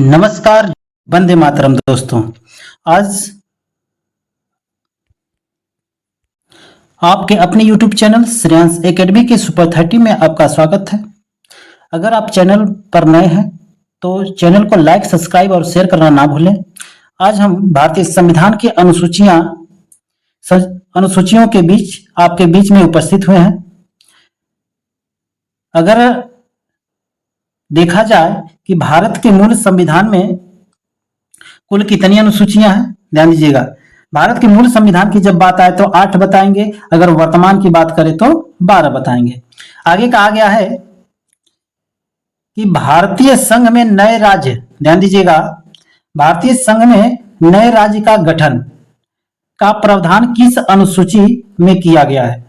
नमस्कार, वंदे मातरम दोस्तों। आज आपके अपने YouTube चैनल श्रेयांश एकेडमी के सुपर 30 में आपका स्वागत है। अगर आप चैनल पर नए हैं तो चैनल को लाइक, सब्सक्राइब और शेयर करना ना भूलें। आज हम भारतीय संविधान की अनुसूचियों के बीच आपके बीच में उपस्थित हुए हैं। अगर देखा जाए कि भारत के मूल संविधान में कुल कितनी अनुसूचियां हैं, ध्यान दीजिएगा। भारत के मूल संविधान की जब बात आए तो 8 बताएंगे, अगर वर्तमान की बात करें तो 12 बताएंगे। आगे कहा गया है कि भारतीय संघ में नए राज्य, ध्यान दीजिएगा, भारतीय संघ में नए राज्य का गठन का प्रावधान किस अनुसूची में किया गया है?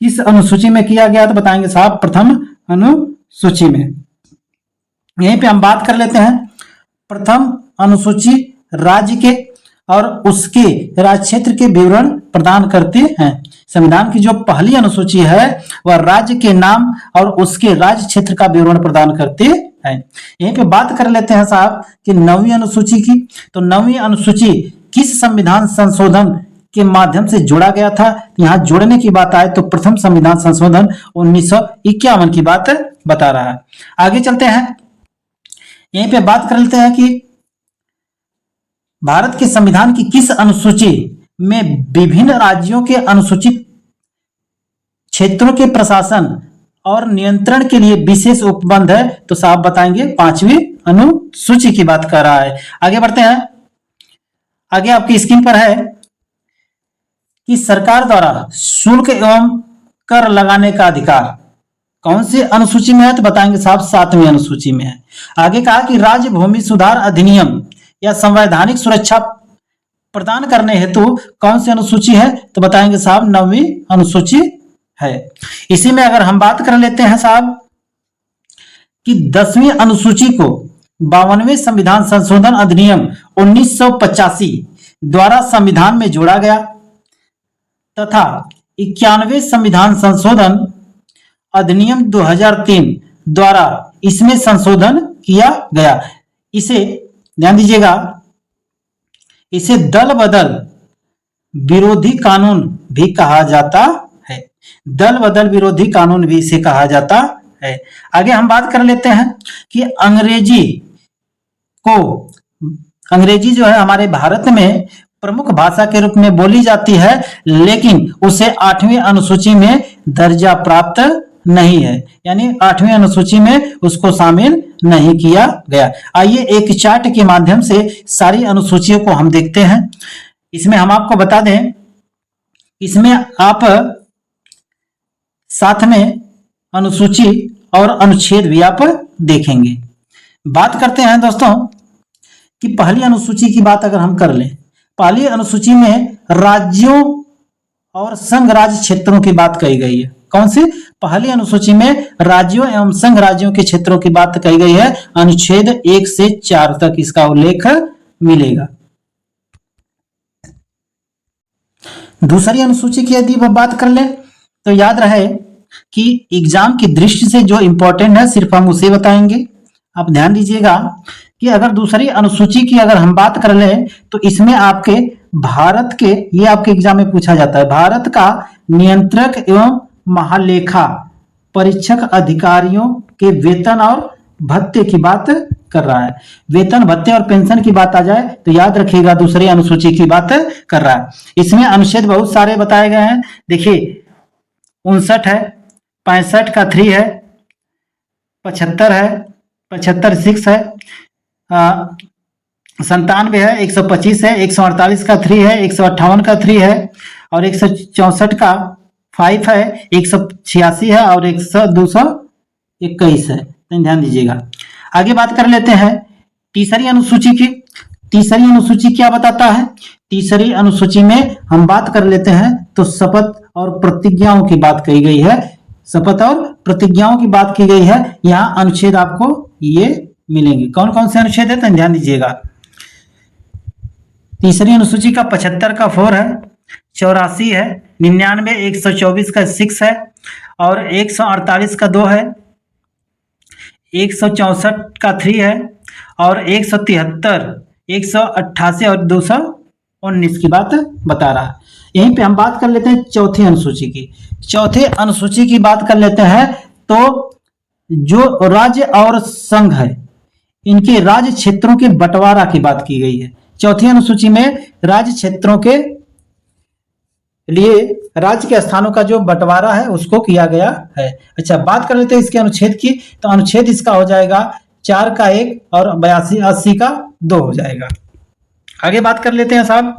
किस अनुसूची में किया गया तो बताएंगे साहब प्रथम अनुसूची में। यहीं पे हम बात कर लेते हैं। प्रथम अनुसूची राज्य के और उसके राज्य क्षेत्र के विवरण प्रदान करते हैं। संविधान की जो पहली अनुसूची है वह राज्य के नाम और उसके राज्य क्षेत्र का विवरण प्रदान करते हैं। यहीं पे बात कर लेते हैं साहब कि 9वीं अनुसूची की। तो 9वीं अनुसूची किस संविधान संशोधन के माध्यम से जोड़ा गया था? यहाँ जोड़ने की बात आए तो प्रथम संविधान संशोधन 1951 की बात बता रहा है। आगे चलते हैं, यहीं पे बात कर लेते हैं कि भारत के संविधान की किस अनुसूची में विभिन्न राज्यों के अनुसूचित क्षेत्रों के प्रशासन और नियंत्रण के लिए विशेष उपबंध है? तो साहब बताएंगे 5वीं अनुसूची की बात कर रहा है। आगे बढ़ते हैं। आगे आपकी स्क्रीन पर है कि सरकार द्वारा शुल्क एवं कर लगाने का अधिकार कौन सी अनुसूची में है? तो बताएंगे साहब 7वीं अनुसूची में है। आगे कहा कि राज्य भूमि सुधार अधिनियम या संवैधानिक सुरक्षा प्रदान करने हेतु कौन सी अनुसूची है? तो बताएंगे साहब 9वीं अनुसूची है। इसी में अगर हम बात कर लेते हैं साहब कि 10वीं अनुसूची को 52वें संविधान संशोधन अधिनियम 1985 द्वारा संविधान में जोड़ा गया तथा 91वें संविधान संशोधन अधिनियम 2003 द्वारा इसमें संशोधन किया गया। इसे ध्यान दीजिएगा, इसे दल बदल विरोधी कानून भी कहा जाता है। दल बदल विरोधी कानून भी इसे कहा जाता है। आगे हम बात कर लेते हैं कि अंग्रेजी जो है हमारे भारत में प्रमुख भाषा के रूप में बोली जाती है, लेकिन उसे 8वीं अनुसूची में दर्जा प्राप्त नहीं है, यानी 8वीं अनुसूची में उसको शामिल नहीं किया गया। आइए एक चार्ट के माध्यम से सारी अनुसूचियों को हम देखते हैं। इसमें हम आपको बता दें, इसमें आप साथ में अनुसूची और अनुच्छेद भी आप देखेंगे। बात करते हैं दोस्तों कि पहली अनुसूची की बात अगर हम कर लें, पहली अनुसूची में राज्यों और संघ राज्य क्षेत्रों की बात कही गई है। कौन सी? पहली अनुसूची में राज्यों एवं संघ राज्यों के क्षेत्रों की बात कही गई है। अनुच्छेद 1 से 4 तक इसका उल्लेख मिलेगा। दूसरी अनुसूची की यदि बात कर ले तो याद रहे कि एग्जाम की दृष्टि से जो इंपॉर्टेंट है सिर्फ हम उसे बताएंगे। आप ध्यान दीजिएगा कि अगर दूसरी अनुसूची की अगर हम बात कर ले तो इसमें आपके भारत के, ये आपके एग्जाम में पूछा जाता है, भारत का नियंत्रक एवं महालेखा परीक्षक अधिकारियों के वेतन और भत्ते की बात कर रहा है। वेतन, भत्ते और पेंशन की बात आ जाए तो याद रखिएगा दूसरी अनुसूची की बात कर रहा है। इसमें अनुच्छेद बहुत सारे बताए गए हैं। देखिए 59 है, 65 का 3 है, 75 है, 75 6 है, 97 है, 125 है, 148 का 3 है, 158 का 3 है और 164 का 5 है, 186 है और 221 है। ध्यान दीजिएगा। आगे बात कर लेते हैं तीसरी अनुसूची की। तीसरी अनुसूची क्या बताता है? तीसरी अनुसूची में हम बात कर लेते हैं तो शपथ और प्रतिज्ञाओं की बात कही गई है। शपथ और प्रतिज्ञाओं की बात की गई है। यहाँ अनुच्छेद आपको ये मिलेंगे। कौन कौन से अनुच्छेद है? तो ध्यान दीजिएगा। तीसरी अनुसूची का 75 का 4 है, 84 है, 99, 124 का 6 है और 148 का 2 है, 164 का 3 है और 173, 188 और 219 की बात बता रहा है। यहीं पे हम बात कर लेते हैं चौथी अनुसूची की। चौथे अनुसूची की बात कर लेते हैं तो जो राज्य और संघ है इनके राज्य क्षेत्रों के बंटवारा की बात की गई है। चौथी अनुसूची में राज्य क्षेत्रों के लिए राज्य के स्थानों का जो बंटवारा है उसको किया गया है। अच्छा, बात कर लेते हैं इसके अनुच्छेद की। तो अनुच्छेद इसका हो जाएगा 4 का 1 और 80 का 2 हो जाएगा। आगे बात कर लेते हैं साहब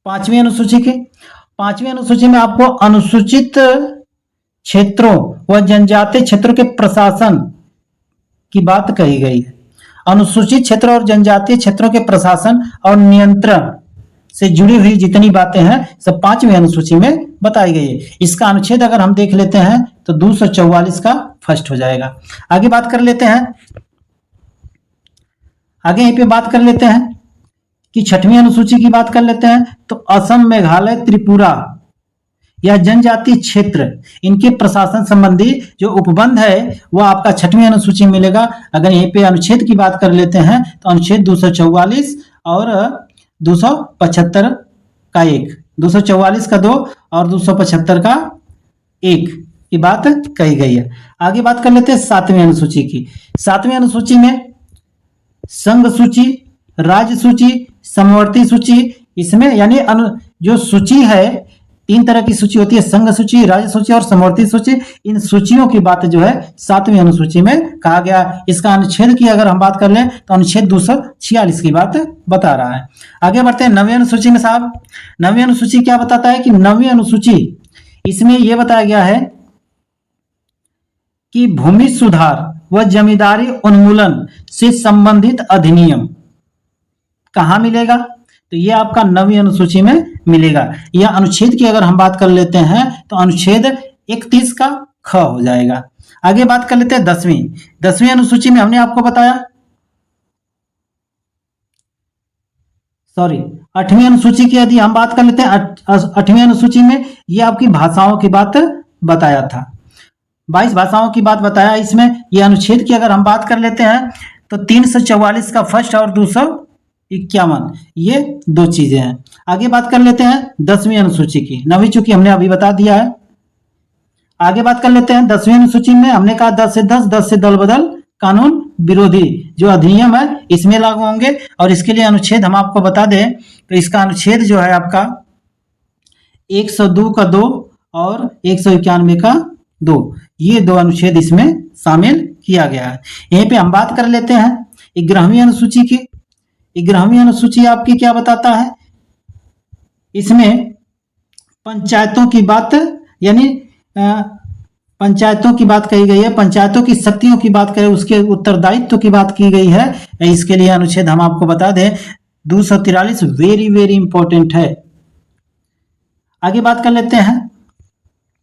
पांचवी अनुसूची की। पांचवी अनुसूची में आपको अनुसूचित क्षेत्रों व जनजातीय क्षेत्रों के प्रशासन की बात कही गई है। अनुसूचित क्षेत्र और जनजातीय क्षेत्रों के प्रशासन और नियंत्रण से जुड़ी हुई जितनी बातें हैं सब पांचवी अनुसूची में बताई गई है। इसका अनुच्छेद अगर हम देख लेते हैं तो 244 का फर्स्ट हो जाएगा। आगे बात कर लेते हैं, आगे यहीं पे बात कर लेते हैं कि छठवीं अनुसूची की बात कर लेते हैं तो असम, मेघालय, त्रिपुरा यह जनजातीय क्षेत्र इनके प्रशासन संबंधी जो उपबंध है वो आपका छठवीं अनुसूची मिलेगा। अगर यहीं पे अनुच्छेद की बात कर लेते हैं तो अनुच्छेद 244 और 275 का 1, 244 का 2 और 275 का 1 की बात कही गई है। आगे बात कर लेते हैं सातवीं अनुसूची की। सातवीं अनुसूची में संघ सूची, राज्य सूची, समवर्ती सूची, इसमें यानी जो सूची है 3 तरह की सूची होती है, संघ सूची, राज्य सूची और समवर्ती सूची। इन सूचियों की बात जो है सातवीं अनुसूची में कहा गया। इसका अनुच्छेद की अगर हम बात कर लें तो अनुच्छेद 246 की बात बता रहा है। आगे बढ़ते हैं नवीं अनुसूची में साहब। नवीं अनुसूची क्या बताता है कि नवीं अनुसूची इसमें यह बताया गया है कि भूमि सुधार व जमींदारी उन्मूलन से संबंधित अधिनियम कहां मिलेगा? तो ये आपका नवीं अनुसूची में मिलेगा। यह अनुच्छेद की अगर हम बात कर लेते हैं तो अनुच्छेद 31 का ख हो जाएगा। आगे बात कर लेते हैं दसवीं अनुसूची में हमने आपको बताया, सॉरी 8वीं अनुसूची की यदि हम बात कर लेते हैं 8वीं अनुसूची में ये आपकी भाषाओं की बात बताया था, 22 भाषाओं की बात बताया। इसमें यह अनुच्छेद की अगर हम बात कर लेते हैं तो 344 का फर्स्ट और 251 ये 2 चीजें हैं। आगे बात कर लेते हैं 10वीं अनुसूची की। 9वीं चूंकि हमने अभी बता दिया है। आगे बात कर लेते हैं 10वीं अनुसूची में हमने कहा 10 से 10 से दल बदल कानून विरोधी जो अधिनियम है इसमें लागू होंगे। और इसके लिए अनुच्छेद हम आपको बता दें तो इसका अनुच्छेद जो है आपका 102 का 2 और 191 का 2, ये 2 अनुच्छेद इसमें शामिल किया गया है। यहीं पे हम बात कर लेते हैं 11वीं अनुसूची की। 11वीं अनुसूची आपकी क्या बताता है? इसमें पंचायतों की बात यानी पंचायतों की बात कही गई है, पंचायतों की शक्तियों की बात करें, उसके उत्तरदायित्व की बात की गई है। इसके लिए अनुच्छेद हम आपको बता दें 243 वेरी वेरी इंपॉर्टेंट है। आगे बात कर लेते हैं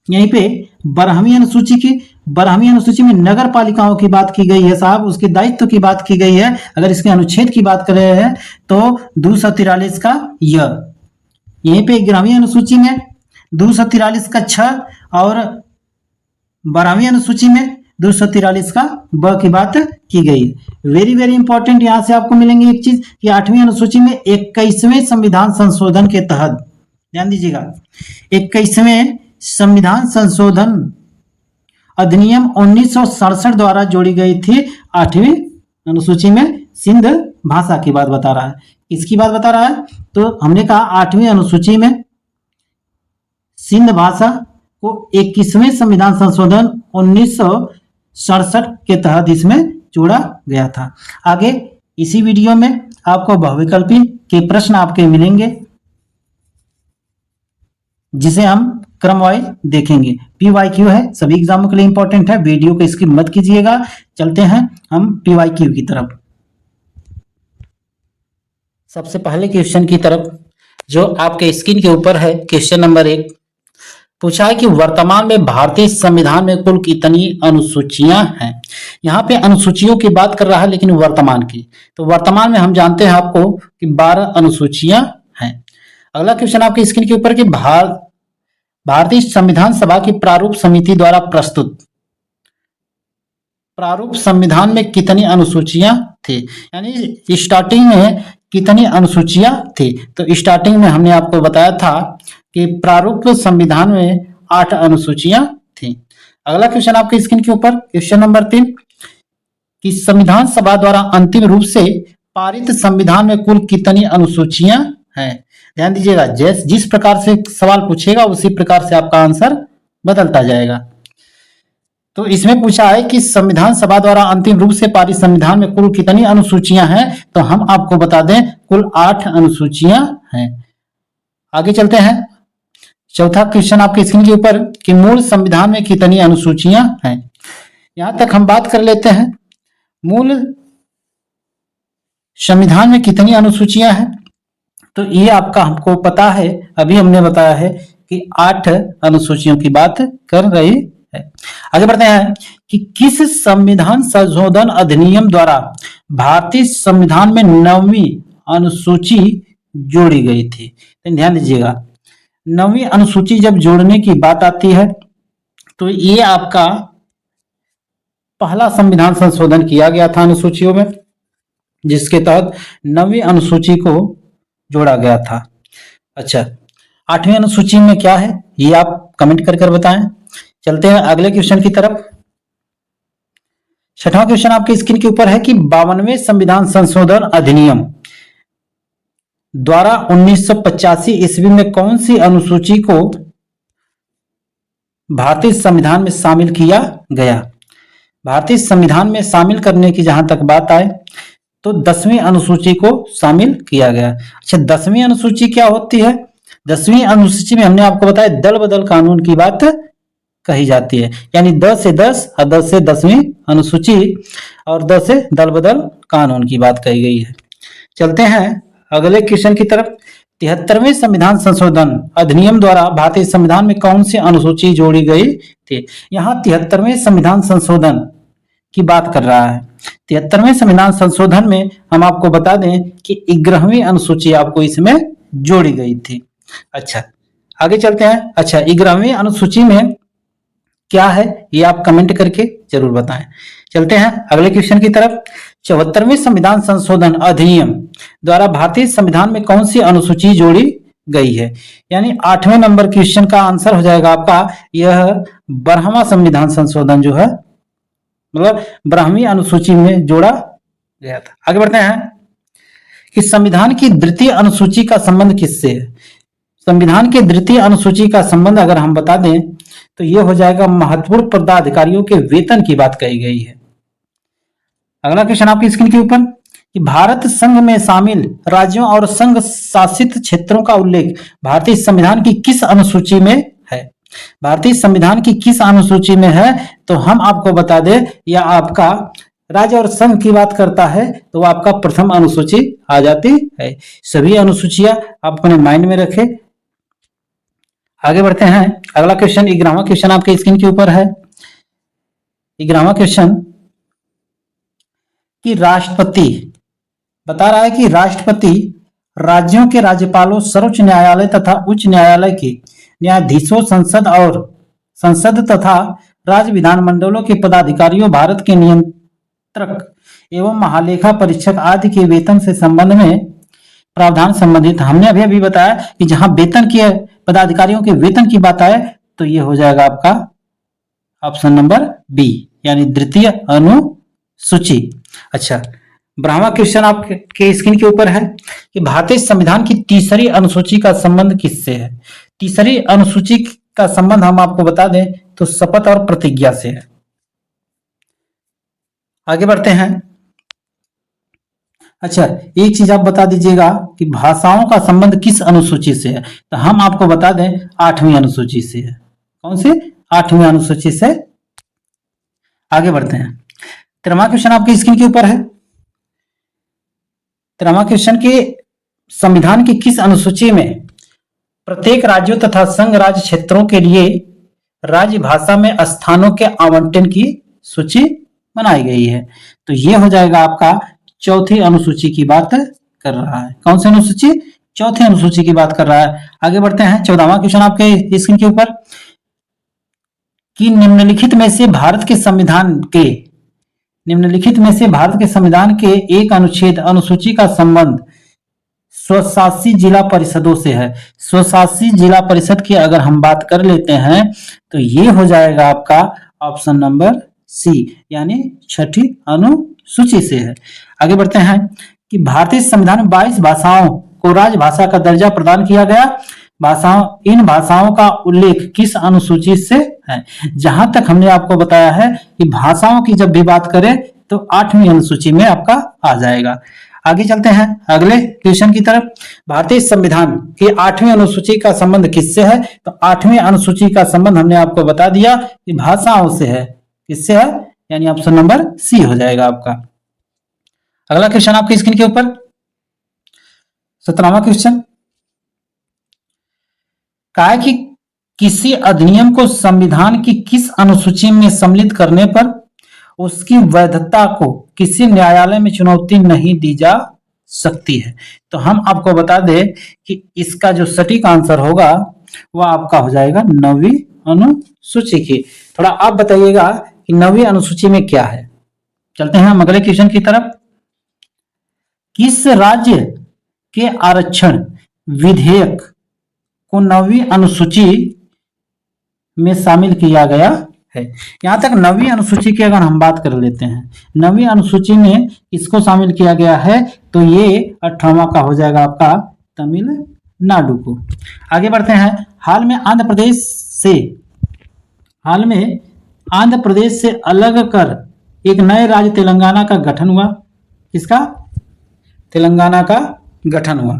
यहीं पे 12वीं अनुसूची की। 12वीं अनुसूची में नगर पालिकाओं की बात की गई है साहब, उसके दायित्व की बात की गई है। अगर इसके अनुच्छेद की बात कर रहे हैं तो 243 का यहीं पे 11वीं अनुसूची में 243 का 6 और 12वीं अनुसूची में 243 का ब की बात की गई है। वेरी वेरी इंपॉर्टेंट यहां से आपको मिलेंगे एक चीज कि 8वीं अनुसूची में 21वें संविधान संशोधन के तहत, ध्यान दीजिएगा, 21वें संविधान संशोधन अधिनियम 1967 द्वारा जोड़ी गई थी 8वीं अनुसूची में सिंध भाषा की बात बता रहा है। किसकी बात बता रहा है? तो हमने कहा 8वीं अनुसूची में सिंध भाषा को 21वें संविधान संशोधन 1967 के तहत इसमें जोड़ा गया था। आगे इसी वीडियो में आपको बहुविकल्पी के प्रश्न आपके मिलेंगे जिसे हम क्रम वाइज देखेंगे। PYQ है, सभी एग्जामों के लिए इंपॉर्टेंट है, वीडियो को स्किप मत कीजिएगा। चलते हैं हम PYQ की तरफ। सबसे पहले क्वेश्चन की तरफ जो आपके स्क्रीन के ऊपर है, क्वेश्चन नंबर 1 पूछा है कि वर्तमान में भारतीय संविधान में कुल कितनी अनुसूचियां हैं। यहाँ पे अनुसूचियों की बात कर रहा है लेकिन वर्तमान की, तो वर्तमान में हम जानते हैं आपको कि 12 अनुसूचियां हैं। अगला क्वेश्चन आपके स्क्रीन के ऊपर कि भारतीय संविधान सभा की प्रारूप समिति द्वारा प्रस्तुत प्रारूप संविधान में कितनी अनुसूचियां थी, यानी स्टार्टिंग में कितनी अनुसूचियां थी। तो स्टार्टिंग में हमने आपको बताया था कि प्रारूप संविधान में 8 अनुसूचियां थी। अगला क्वेश्चन आपके स्क्रीन के ऊपर, क्वेश्चन नंबर 3 कि संविधान सभा द्वारा अंतिम रूप से पारित संविधान में कुल कितनी अनुसूचियां हैं। ध्यान दीजिएगा, जिस प्रकार से सवाल पूछेगा उसी प्रकार से आपका आंसर बदलता जाएगा। तो इसमें पूछा है कि संविधान सभा द्वारा अंतिम रूप से पारित संविधान में कुल कितनी अनुसूचियां हैं, तो हम आपको बता दें कुल 8 अनुसूचियां हैं। आगे चलते हैं, चौथा क्वेश्चन आपके स्क्रीन के ऊपर कि मूल संविधान में कितनी अनुसूचियां हैं। यहां तक हम बात कर लेते हैं मूल संविधान में कितनी अनुसूचियां हैं। तो ये आपका हमको पता है, अभी हमने बताया है कि 8 अनुसूचियों की बात कर रही है। आगे बढ़ते हैं कि किस संविधान संशोधन अधिनियम द्वारा भारतीय संविधान में 9वीं अनुसूची जोड़ी गई थी। तो ध्यान दीजिएगा, 9वीं अनुसूची जब जोड़ने की बात आती है तो ये आपका पहला संविधान संशोधन किया गया था अनुसूचियों में, जिसके तहत 9वीं अनुसूची को जोड़ा गया था। अच्छा, 8वीं अनुसूची में क्या है ये आप कमेंट कर बताएं। चलते हैं अगले क्वेश्चन की तरफ। छठवां क्वेश्चन आपके स्क्रीन के ऊपर है कि 52वें संविधान संशोधन अधिनियम द्वारा 1985 ईस्वी में कौन सी अनुसूची को भारतीय संविधान में शामिल किया गया। भारतीय संविधान में शामिल करने की जहां तक बात आए तो 10वीं अनुसूची को शामिल किया गया। अच्छा, 10वीं अनुसूची क्या होती है। 10वीं अनुसूची में हमने आपको बताया दल बदल कानून की बात कही जाती है, यानी 10 से 10 और 10 से 10वीं अनुसूची और 10 से दल बदल कानून की बात कही गई है। चलते हैं अगले क्वेश्चन की तरफ। 73वें संविधान संशोधन अधिनियम द्वारा भारतीय संविधान में कौन सी अनुसूची जोड़ी गई थी। यहाँ 73वें संविधान संशोधन की बात कर रहा है। 73वें संविधान संशोधन में हम आपको बता दें कि 11वीं अनुसूची आपको इसमें जोड़ी गई थी। अच्छा, आगे चलते हैं। अच्छा, 11वीं अनुसूची में क्या है ये आप कमेंट करके जरूर बताएं। चलते हैं अगले क्वेश्चन की तरफ। 74वें संविधान संशोधन अधिनियम द्वारा भारतीय संविधान में कौन सी अनुसूची जोड़ी गई है, यानी 8वें नंबर क्वेश्चन का आंसर हो जाएगा आपका यह 12वां संविधान संशोधन जो है, मतलब 12वीं अनुसूची में जोड़ा गया था। आगे बढ़ते हैं कि संविधान की द्वितीय अनुसूची का संबंध किससे है। संविधान के द्वितीय अनुसूची का संबंध अगर हम बता दें तो यह हो जाएगा महत्वपूर्ण पदाधिकारियों के वेतन की बात कही गई है। अगला क्वेश्चन आपकी स्क्रीन के ऊपर कि भारत संघ में शामिल राज्यों और संघ शासित क्षेत्रों का उल्लेख भारतीय संविधान की किस अनुसूची में है। भारतीय संविधान की किस अनुसूची में है, तो हम आपको बता दें यह आपका राज्य और संघ की बात करता है तो वो आपका प्रथम अनुसूची आ जाती है। सभी अनुसूचियां आप अपने माइंड में रखें। आगे बढ़ते हैं अगला क्वेश्चन, 11वां क्वेश्चन आपके स्क्रीन के ऊपर है। 11वां क्वेश्चन कि राष्ट्रपति बता रहा है कि राष्ट्रपति राज्यों के राज्यपालों, सर्वोच्च न्यायालय तथा उच्च न्यायालय के न्यायाधीशों, संसद तथा राज्य विधानमंडलों के पदाधिकारियों, भारत के नियंत्रक एवं महालेखा परीक्षक आदि के वेतन से संबंध में प्रावधान संबंधित। हमने अभी बताया कि जहां वेतन के पदाधिकारियों के वेतन की बात आए तो ये हो जाएगा आपका ऑप्शन नंबर बी, यानी द्वितीय अनुसूची। अच्छा, 12वां क्वेश्चन आपके स्क्रीन के ऊपर है कि भारतीय संविधान की तीसरी अनुसूची का संबंध किससे है। तीसरी अनुसूची का संबंध हम आपको बता दें तो शपथ और प्रतिज्ञा से है। आगे बढ़ते हैं। अच्छा, एक चीज आप बता दीजिएगा कि भाषाओं का संबंध किस अनुसूची से है, तो हम आपको बता दें 8वीं अनुसूची से है। कौन सी? 8वीं अनुसूची से। आगे बढ़ते हैं। 13वां क्वेश्चन आपकी स्क्रीन के ऊपर है। 13वां क्वेश्चन के संविधान की किस अनुसूची में प्रत्येक राज्यों तथा संघ राज्य क्षेत्रों के लिए राज्य भाषा में स्थानों के आवंटन की सूची बनाई गई है, तो यह हो जाएगा आपका चौथी अनुसूची की बात कर रहा है। कौन सी अनुसूची? चौथी अनुसूची की बात कर रहा है। आगे बढ़ते हैं। 14वां क्वेश्चन आपके स्क्रीन के ऊपर कि निम्नलिखित में से भारत के संविधान के निम्नलिखित में से भारत के संविधान के एक अनुच्छेद अनुसूची का संबंध स्वशासी जिला परिषदों से है। स्वशासी जिला परिषद की अगर हम बात कर लेते हैं तो ये हो जाएगा आपका ऑप्शन नंबर सी, यानी छठी अनुसूची से है। आगे बढ़ते हैं कि भारतीय संविधान में 22 भाषाओं को राजभाषा का दर्जा प्रदान किया गया। इन भाषाओं का उल्लेख किस अनुसूची से है? जहां तक हमने आपको बताया है कि भाषाओं की जब भी बात करें तो 8वीं अनुसूची में आपका आ जाएगा। आगे चलते हैं अगले क्वेश्चन की तरफ। भारतीय संविधान की 8वीं अनुसूची का संबंध किससे है? तो 8वीं अनुसूची का संबंध हमने आपको बता दिया कि भाषाओं से है। किससे है? यानी ऑप्शन नंबर सी हो जाएगा आपका। अगला क्वेश्चन आपकी स्क्रीन के ऊपर 17वां क्वेश्चन, कहा है कि किसी अधिनियम को संविधान की किस अनुसूची में सम्मिलित करने पर उसकी वैधता को किसी न्यायालय में चुनौती नहीं दी जा सकती है। तो हम आपको बता दें कि इसका जो सटीक आंसर होगा वह आपका हो जाएगा 9वीं अनुसूची की। थोड़ा आप बताइएगा कि 9वीं अनुसूची में क्या है। चलते हैं हम अगले क्वेश्चन की तरफ। किस राज्य के आरक्षण विधेयक को 9वीं अनुसूची में शामिल किया गया है? यहां तक 9वीं अनुसूची की अगर हम बात कर लेते हैं, 9वीं अनुसूची में इसको शामिल किया गया है तो ये 18वां का हो जाएगा आपका तमिलनाडु को। आगे बढ़ते हैं। हाल में आंध्र प्रदेश से अलग कर एक नए राज्य तेलंगाना का गठन हुआ। किसका? तेलंगाना का गठन हुआ।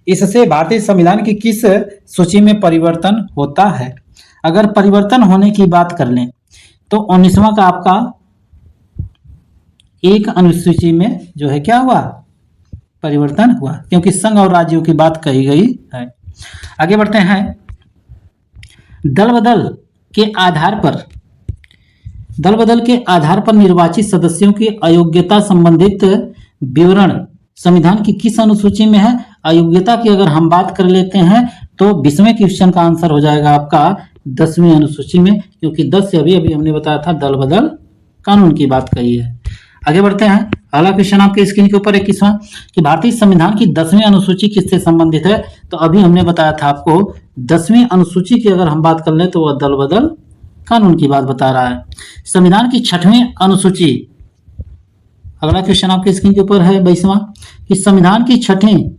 इससे भारतीय संविधान की किस सूची में परिवर्तन होता है? अगर परिवर्तन होने की बात कर लें तो 19वां का आपका एक अनुसूची में जो है क्या हुआ? परिवर्तन हुआ, क्योंकि संघ और राज्यों की बात कही गई है। आगे बढ़ते हैं। दल बदल के आधार पर निर्वाचित सदस्यों की अयोग्यता संबंधित विवरण संविधान की किस अनुसूची में है? अयोग्यता की अगर हम बात कर लेते हैं तो 20वें क्वेश्चन का आंसर हो जाएगा आपका 10वीं अनुसूची में, क्योंकि 10 से अभी हमने बताया था दल बदल कानून की बात कही है। आगे बढ़ते हैं। अगला क्वेश्चन आपके स्क्रीन के ऊपर 21वां कि भारतीय संविधान की 10वीं अनुसूची किससे संबंधित है? तो अभी हमने बताया था आपको 10वीं अनुसूची की अगर हम बात कर लें तो वह दल बदल कानून की बात बता रहा है। संविधान की 6वीं अनुसूची, अगला क्वेश्चन आपके स्क्रीन के ऊपर है 22वां कि संविधान की 6वीं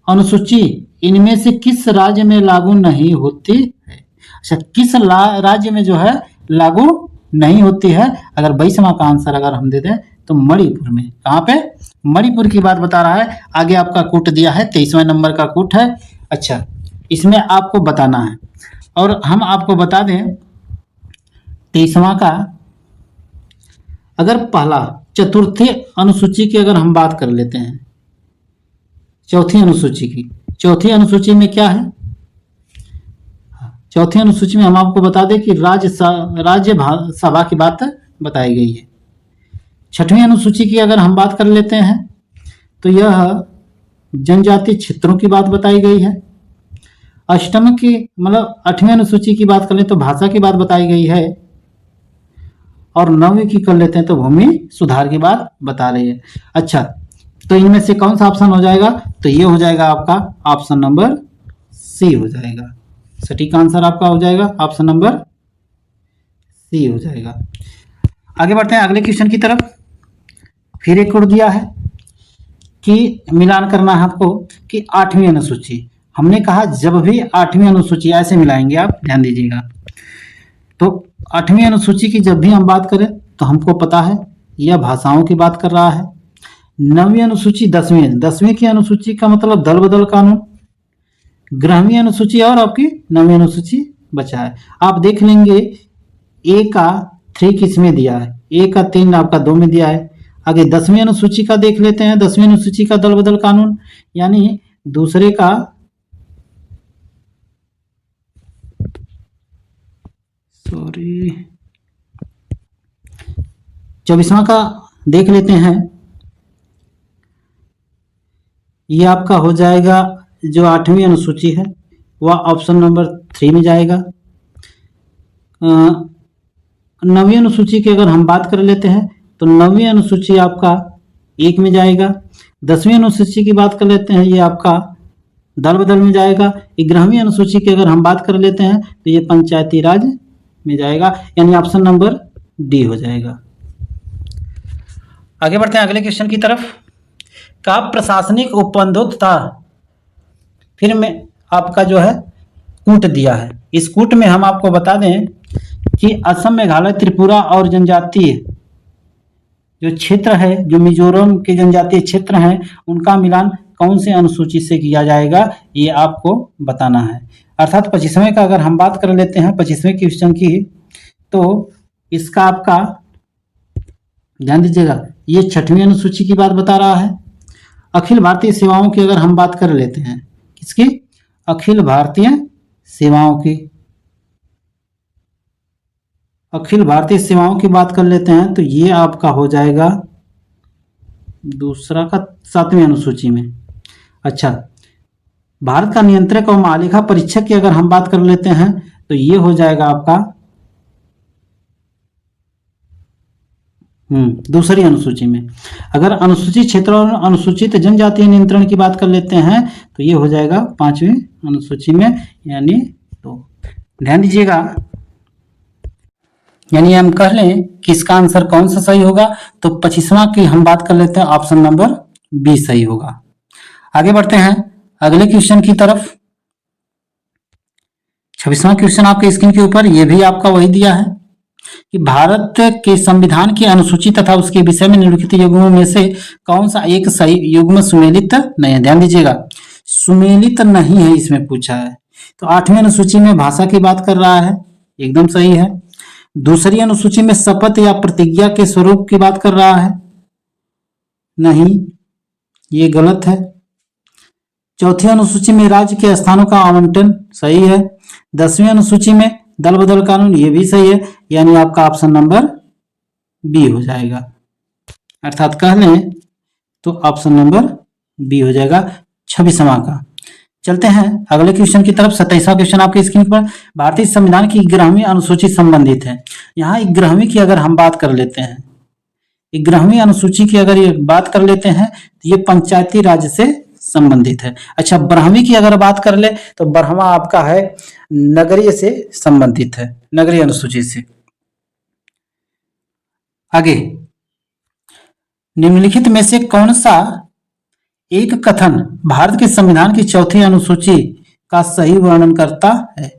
अनुसूची इनमें से किस राज्य में लागू नहीं होती है? अच्छा, किस राज्य में जो है लागू नहीं होती है? अगर 22वां का आंसर अगर हम दे दें तो मणिपुर में। कहां पे? मणिपुर की बात बता रहा है। आगे आपका कूट दिया है, 23वें नंबर का कूट है। अच्छा, इसमें आपको बताना है और हम आपको बता दें 23वां का अगर पहला चतुर्थी अनुसूची की अगर हम बात कर लेते हैं, चौथी अनुसूची में क्या है? चौथी अनुसूची में हम आपको बता दें कि राज्य सभा की बात बताई गई है। 6वीं अनुसूची की अगर हम बात कर लेते हैं तो यह जनजातीय क्षेत्रों की बात बताई गई है। 8वीं अनुसूची की बात कर ले तो भाषा की बात बताई गई है और 9वीं की कर लेते हैं तो भूमि सुधार की बात बता रही है। अच्छा, तो इनमें से कौन सा ऑप्शन हो जाएगा? तो ये हो जाएगा आपका ऑप्शन नंबर सी हो जाएगा। सटीक आंसर आपका हो जाएगा ऑप्शन नंबर सी हो जाएगा। आगे बढ़ते हैं अगले क्वेश्चन की तरफ। फिर एक और दिया है कि मिलान करना है आपको कि 8वीं अनुसूची। हमने कहा जब भी 8वीं अनुसूची ऐसे मिलाएंगे आप, ध्यान दीजिएगा। तो 8वीं अनुसूची की जब भी हम बात करें तो हमको पता है यह भाषाओं की बात कर रहा है। 9वीं अनुसूची 10वीं की अनुसूची का मतलब दल बदल कानून। 11वीं अनुसूची और आपकी 9वीं अनुसूची बचा है। आप देख लेंगे ए का 3 किस में दिया है, ए का 3 आपका 2 में दिया है। आगे 10वीं अनुसूची का देख लेते हैं। 10वीं अनुसूची का दल बदल कानून यानी दूसरे का 24वां का देख लेते हैं। ये आपका हो जाएगा जो 8वीं अनुसूची है वह ऑप्शन नंबर 3 में जाएगा। 9वीं अनुसूची की अगर हम बात कर लेते हैं तो 9वीं अनुसूची आपका 1 में जाएगा। 10वीं अनुसूची की बात कर लेते हैं, ये आपका दल बदल में जाएगा। 11वीं अनुसूची की अगर हम बात कर लेते हैं तो ये पंचायती राज में जाएगा, यानी ऑप्शन नंबर डी हो जाएगा। आगे बढ़ते हैं अगले क्वेश्चन की तरफ। का प्रशासनिक उपबंधों तथा फिर में आपका जो है कूट दिया है। इस कूट में हम आपको बता दें कि असम, मेघालय, त्रिपुरा और जनजातीय जो क्षेत्र है, जो मिजोरम के जनजातीय क्षेत्र हैं, उनका मिलान कौन से अनुसूची से किया जाएगा, ये आपको बताना है। अर्थात 25वें का अगर हम बात कर लेते हैं 25वें क्वेश्चन की, तो इसका आपका ध्यान दीजिएगा, ये 6वीं अनुसूची की बात बता रहा है। अखिल भारतीय सेवाओं की अगर हम बात कर लेते हैं, किसकी? अखिल भारतीय सेवाओं की, अखिल भारतीय सेवाओं की बात कर लेते हैं तो ये आपका हो जाएगा दूसरा का 7वीं अनुसूची में। अच्छा, भारत का नियंत्रक और महालेखा परीक्षक की अगर हम बात कर लेते हैं तो ये हो जाएगा आपका दूसरी अनुसूची में। अगर अनुसूचित क्षेत्र और अनुसूचित जनजातीय नियंत्रण की बात कर लेते हैं तो ये हो जाएगा 5वीं अनुसूची में, यानी तो ध्यान दीजिएगा, यानी हम कह लें कि इसका आंसर कौन सा सही होगा, तो 25वां की हम बात कर लेते हैं, ऑप्शन नंबर बी सही होगा। आगे बढ़ते हैं अगले क्वेश्चन की तरफ। 26वां क्वेश्चन आपके स्क्रीन के ऊपर, ये भी आपका वही दिया है कि भारत के संविधान की अनुसूची तथा उसके विषय में निम्नलिखित युग्मों में से कौन सा एक सही युग्म सुमेलित नहीं है। ध्यान दीजिएगा, सुमेलित नहीं है इसमें पूछा है। तो 8वीं अनुसूची में भाषा की बात कर रहा है, एकदम सही है। दूसरी अनुसूची में शपथ या प्रतिज्ञा के स्वरूप की बात कर रहा है, नहीं, ये गलत है। चौथी अनुसूची में राज्य के स्थानों का आवंटन, सही है। 10वीं अनुसूची में दल बदल कानून, ये भी सही है, यानी आपका ऑप्शन नंबर बी हो जाएगा। अर्थात कह लें तो ऑप्शन नंबर बी हो जाएगा 26वां का। चलते हैं अगले क्वेश्चन की तरफ। 27वां क्वेश्चन आपके स्क्रीन पर, भारतीय संविधान की 11वीं अनुसूची संबंधित है। यहाँ 11वीं की अगर हम बात कर लेते हैं, 11वीं अनुसूची की अगर ये बात कर लेते हैं तो ये पंचायती राज से संबंधित है। अच्छा, 12वीं की अगर बात कर ले तो 12वां आपका है नगरीय से संबंधित है, नगरीय अनुसूची से। आगे, निम्नलिखित में से कौन सा एक कथन भारत के संविधान की चौथी अनुसूची का सही वर्णन करता है?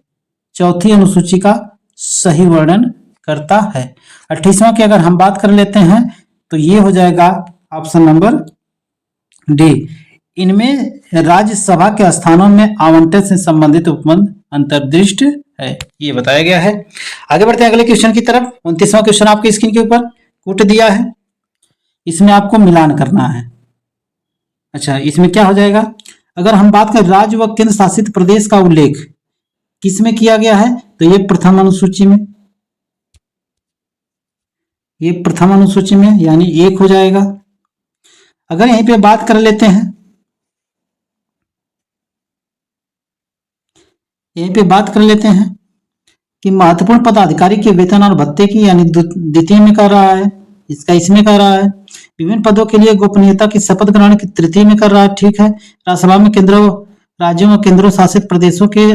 चौथी अनुसूची का सही वर्णन करता है। 28वां की अगर हम बात कर लेते हैं तो ये हो जाएगा ऑप्शन नंबर डी। इनमें राज्यसभा के स्थानों में आवंटन से संबंधित उपबंध अंतर्दृष्ट है, ये बताया गया है। आगे बढ़ते हैं अगले क्वेश्चन की तरफ। 29वां क्वेश्चन आपके स्क्रीन के ऊपर कूट दिया है, इसमें आपको मिलान करना है। अच्छा, इसमें क्या हो जाएगा, अगर हम बात करें राज्य व केंद्र शासित प्रदेश का उल्लेख किस में किया गया है, तो ये प्रथम अनुसूची में, ये प्रथम अनुसूची में, यानी 1 हो जाएगा। अगर यहीं पे बात कर लेते हैं, यहीं पे बात कर लेते हैं कि महत्वपूर्ण पदाधिकारी के वेतन और भत्ते की, यानी द्वितीय में कर रहा है, इसका इसमें कर रहा है। विभिन्न पदों के लिए गोपनीयता की शपथ ग्रहण की तृतीय में कर रहा है, ठीक है। राज्यसभा में केंद्रों, राज्यों और केंद्र शासित प्रदेशों के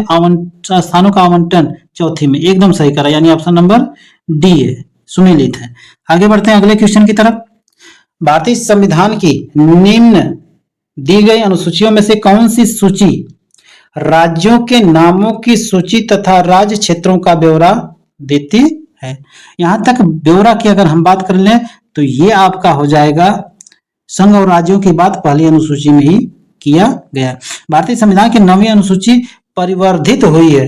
स्थानों का आवंटन चौथी में, एकदम सही करा, यानी ऑप्शन नंबर डी है, सुमेलित है। आगे बढ़ते हैं अगले क्वेश्चन की तरफ। भारतीय संविधान की निम्न दी गई अनुसूचियों में से कौन सी सूची राज्यों के नामों की सूची तथा राज्य क्षेत्रों का ब्यौरा देती है? यहां तक ब्यौरा की अगर हम बात कर लें तो ये आपका हो जाएगा, संघ और राज्यों की बात पहली अनुसूची में ही किया गया। भारतीय संविधान की 9वीं अनुसूची परिवर्धित हुई है,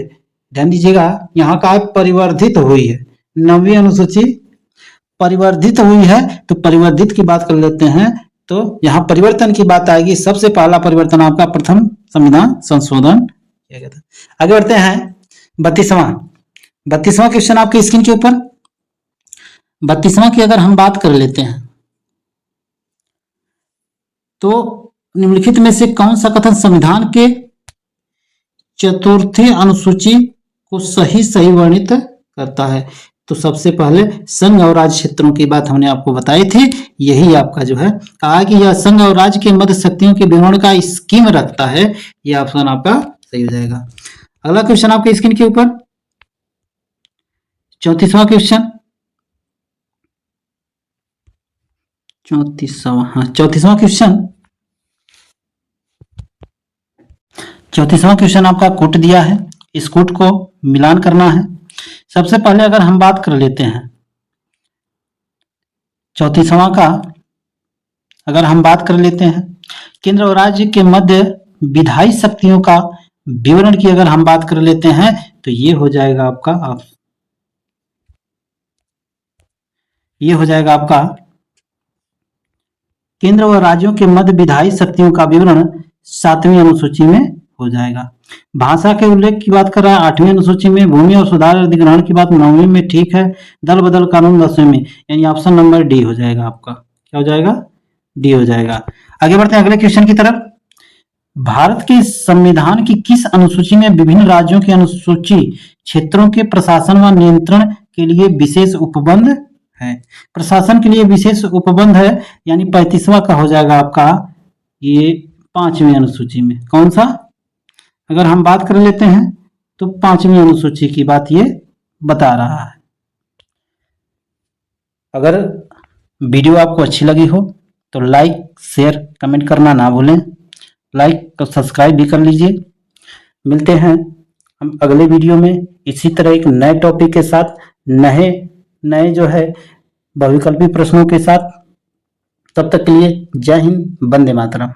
ध्यान दीजिएगा, यहाँ का परिवर्धित हुई है, 9वीं अनुसूची परिवर्धित हुई है। तो परिवर्धित की बात कर लेते हैं तो यहाँ परिवर्तन की बात आएगी। सबसे पहला परिवर्तन आपका प्रथम संविधान संशोधन किया गया था। आगे बढ़ते हैं 32वां क्वेश्चन आपके स्क्रीन के ऊपर। 32वां की अगर हम बात कर लेते हैं तो निम्नलिखित में से कौन सा कथन संविधान के चतुर्थी अनुसूची को सही वर्णित करता है? तो सबसे पहले संघ और राज्य क्षेत्रों की बात हमने आपको बताई थी, यही आपका जो है कहा कि यह संघ और राज्य के मध्य शक्तियों के विवरण का स्कीम रखता है। यह ऑप्शन आपका सही हो जाएगा। अगला क्वेश्चन आपके स्क्रीन के ऊपर 34वां क्वेश्चन, 34वां क्वेश्चन आपका कोट दिया है, इस कोट को मिलान करना है। सबसे पहले अगर हम बात कर लेते हैं 34वां का, अगर हम बात कर लेते हैं केंद्र और राज्य के मध्य विधायी शक्तियों का विवरण की अगर हम बात कर लेते हैं तो ये हो जाएगा आपका केंद्र व राज्यों के मध्य विधायी शक्तियों का विवरण 7वीं अनुसूची में हो जाएगा। भाषा के उल्लेख की बात कर रहा है 8वीं अनुसूची में, भूमि और सुधार अधिग्रहण की बात 9वीं में, ठीक है। दल बदल कानून 10वीं में, यानी ऑप्शन नंबर डी हो जाएगा आपका। क्या हो जाएगा? डी हो जाएगा। आगे बढ़ते हैं अगले क्वेश्चन की तरफ। भारत के संविधान की किस अनुसूची में विभिन्न राज्यों की अनुसूची क्षेत्रों के प्रशासन व नियंत्रण के लिए विशेष उपबंध है? प्रशासन के लिए विशेष उपबंध है, यानी 35वां का हो जाएगा आपका ये 5वीं अनुसूची में। कौन सा? अगर हम बात कर लेते हैं तो 5वीं अनुसूची की बात ये बता रहा है। अगर वीडियो आपको अच्छी लगी हो तो लाइक शेयर कमेंट करना ना भूलें, लाइक और सब्सक्राइब भी कर लीजिए। मिलते हैं हम अगले वीडियो में इसी तरह एक नए टॉपिक के साथ, नए जो है बहुविकल्पी प्रश्नों के साथ। तब तक के लिए जय हिंद, वंदे मातरम।